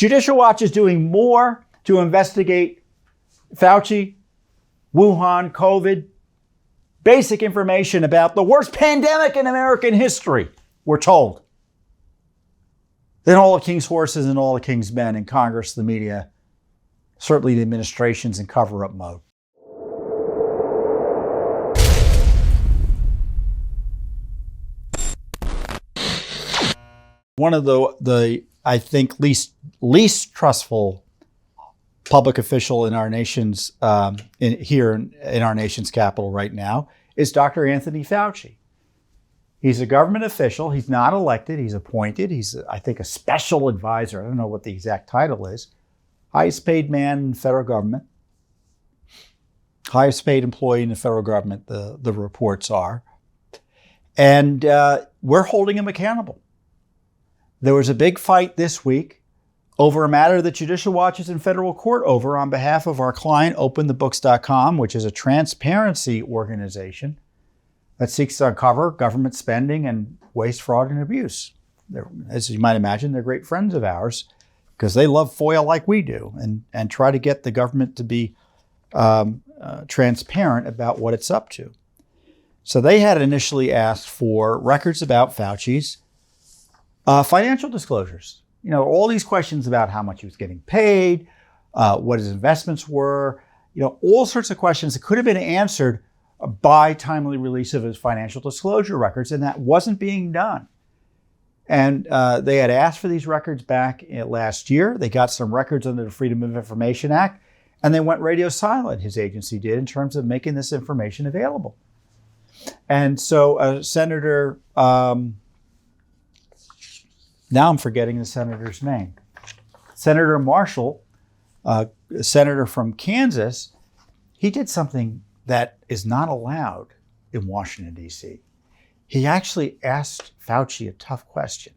Judicial Watch is doing more to investigate Fauci, Wuhan, COVID, basic information about the worst pandemic in American history, we're told, than all the king's horses and all the king's men in Congress, the media, certainly the administration's in cover-up mode. One of the I think least trustful public official in our nation's in our nation's capital right now is Dr. Anthony Fauci. He's a government official. He's not elected. He's appointed. He's, I think, a special advisor. I don't know what the exact title is. Highest paid man in the federal government. Highest paid employee in the federal government, the reports are. And we're holding him accountable. There was a big fight this week over a matter that Judicial Watch is in federal court over on behalf of our client, OpenTheBooks.com, which is a transparency organization that seeks to uncover government spending and waste, fraud, and abuse. As you might imagine, they're great friends of ours because they love FOIA like we do and try to get the government to be transparent about what it's up to. So they had initially asked for records about Fauci's financial disclosures. You know, all these questions about how much he was getting paid, what his investments were, you know, all sorts of questions that could have been answered by timely release of his financial disclosure records, and that wasn't being done. And they had asked for these records back last year. They got some records under the Freedom of Information Act, and they went radio silent, his agency did, in terms of making this information available. And so Senator, now I'm forgetting the senator's name. Senator Marshall, a senator from Kansas, he did something that is not allowed in Washington, D.C. He actually asked Fauci a tough question.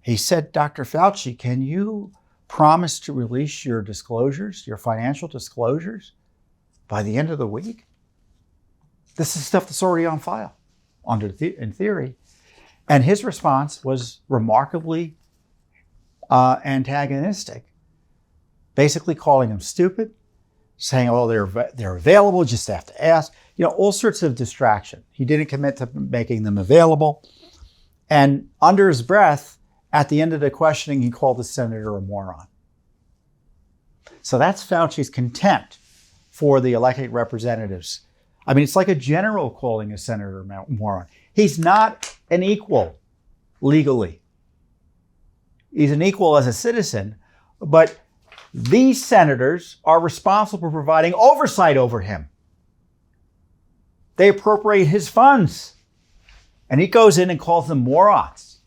He said, Dr. Fauci, can you promise to release your disclosures, your financial disclosures, by the end of the week? This is stuff that's already on file, in theory. And his response was remarkably antagonistic, basically calling him stupid, saying, oh, they're available, just have to ask, you know, all sorts of distraction. He didn't commit to making them available. And under his breath, at the end of the questioning, he called the senator a moron. So that's Fauci's contempt for the elected representatives. I mean, it's like a general calling a senator a moron. He's not an equal legally. He's an equal as a citizen, but these senators are responsible for providing oversight over him. They appropriate his funds, and he goes in and calls them morons.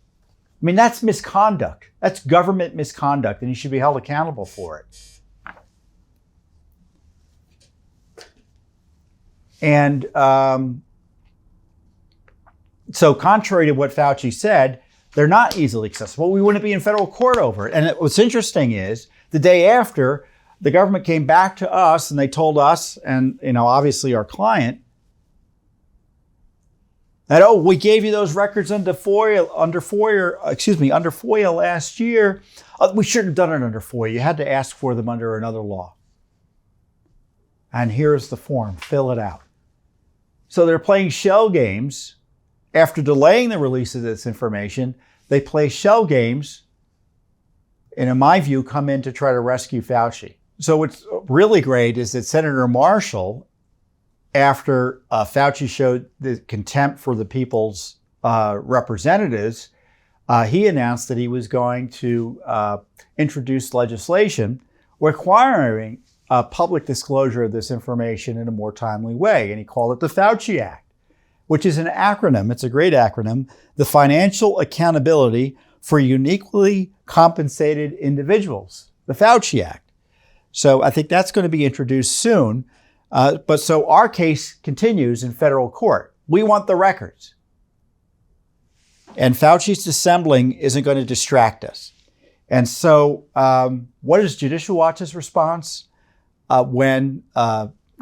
I mean, that's misconduct. That's government misconduct, and he should be held accountable for it. And so contrary to what Fauci said, they're not easily accessible. We wouldn't be in federal court over it. And what's interesting is the day after, the government came back to us and they told us, and you know, obviously our client, that, oh, we gave you those records under FOIA last year. We shouldn't have done it under FOIA. You had to ask for them under another law. And here's the form. Fill it out. So they're playing shell games. After delaying the release of this information, they play shell games and, in my view, come in to try to rescue Fauci. So what's really great is that Senator Marshall, after Fauci showed the contempt for the people's representatives, he announced that he was going to introduce legislation requiring public disclosure of this information in a more timely way. And he called it the Fauci Act, which is an acronym. It's a great acronym, the Financial Accountability for Uniquely Compensated Individuals, the Fauci Act. So I think that's going to be introduced soon. But so our case continues in federal court. We want the records. And Fauci's dissembling isn't going to distract us. And so what is Judicial Watch's response when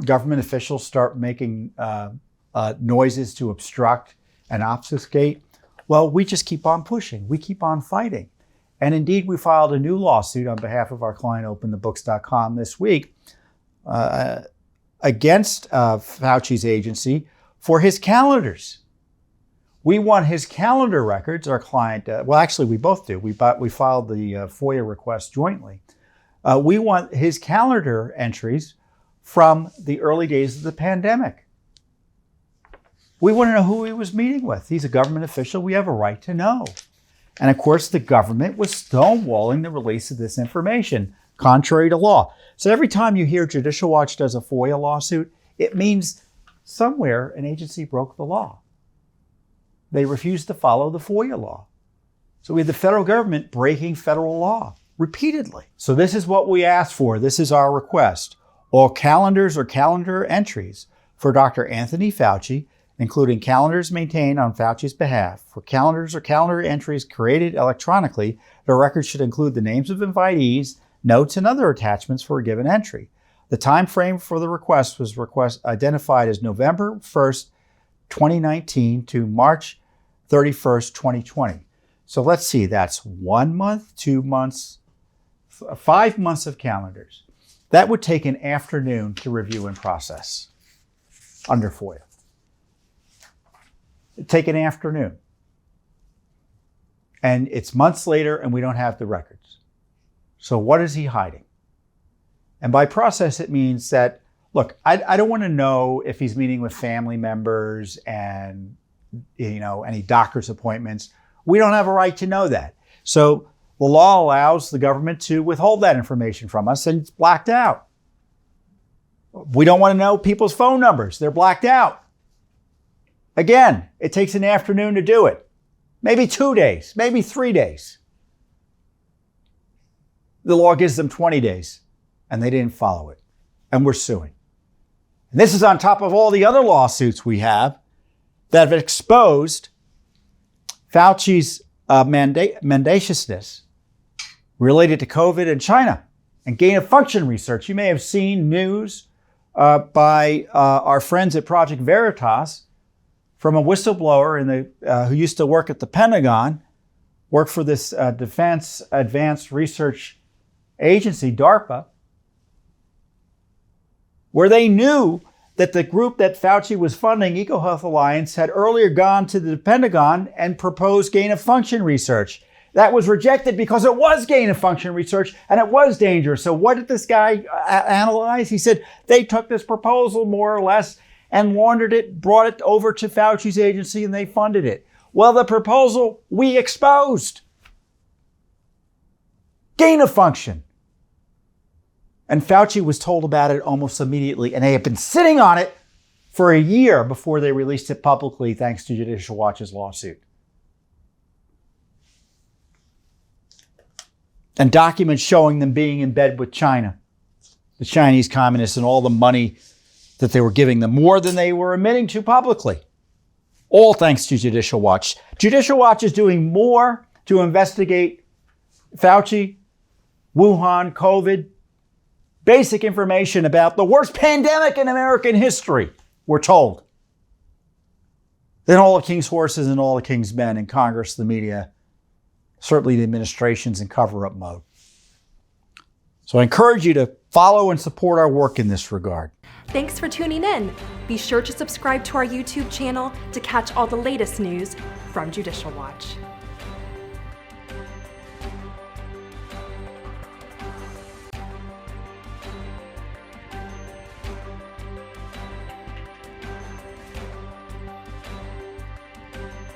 government officials start making noises to obstruct and obfuscate? Well, we just keep on pushing. We keep on fighting. And indeed, we filed a new lawsuit on behalf of our client, OpenTheBooks.com, this week against Fauci's agency for his calendars. We want his calendar records. Our client, well, actually, we both do. We filed the FOIA request jointly. We want his calendar entries from the early days of the pandemic. We want to know who he was meeting with. He's a government official. We have a right to know. And of course, the government was stonewalling the release of this information, contrary to law. So every time you hear Judicial Watch does a FOIA lawsuit, it means somewhere an agency broke the law. They refused to follow the FOIA law. So we had the federal government breaking federal law repeatedly. So this is what we asked for. This is our request. All calendars or calendar entries for Dr. Anthony Fauci, including calendars maintained on Fauci's behalf. For calendars or calendar entries created electronically, the record should include the names of invitees, notes, and other attachments for a given entry. The time frame for the request was identified as November 1st, 2019 to March 31st, 2020. So let's see, that's 1 month, 2 months, 5 months of calendars. That would take an afternoon to review and process under FOIA. It'd take an afternoon. And it's months later and we don't have the records. So what is he hiding? And by process, it means that, look, I don't want to know if he's meeting with family members and, any doctor's appointments. We don't have a right to know that. So the law allows the government to withhold that information from us, and it's blacked out. We don't want to know people's phone numbers. They're blacked out. Again, it takes an afternoon to do it. Maybe 2 days, maybe 3 days. The law gives them 20 days, and they didn't follow it. And we're suing. And this is on top of all the other lawsuits we have that have exposed Fauci's mendaciousness related to COVID and China and gain-of-function research. You may have seen news by our friends at Project Veritas from a whistleblower who used to work at the Pentagon, worked for this Defense Advanced Research Agency, DARPA, where they knew that the group that Fauci was funding, EcoHealth Alliance, had earlier gone to the Pentagon and proposed gain-of-function research. That was rejected because it was gain-of-function research and it was dangerous. So what did this guy analyze? He said they took this proposal more or less and laundered it, brought it over to Fauci's agency, and they funded it. Well, the proposal we exposed. Gain-of-function. And Fauci was told about it almost immediately, and they had been sitting on it for a year before they released it publicly, thanks to Judicial Watch's lawsuit. And documents showing them being in bed with China, the Chinese communists, and all the money that they were giving them, more than they were admitting to publicly. All thanks to Judicial Watch. Judicial Watch is doing more to investigate Fauci, Wuhan, COVID, basic information about the worst pandemic in American history, we're told, than all the king's horses and all the king's men in Congress, the media, certainly the administration's in cover-up mode. So I encourage you to follow and support our work in this regard. Thanks for tuning in. Be sure to subscribe to our YouTube channel to catch all the latest news from Judicial Watch.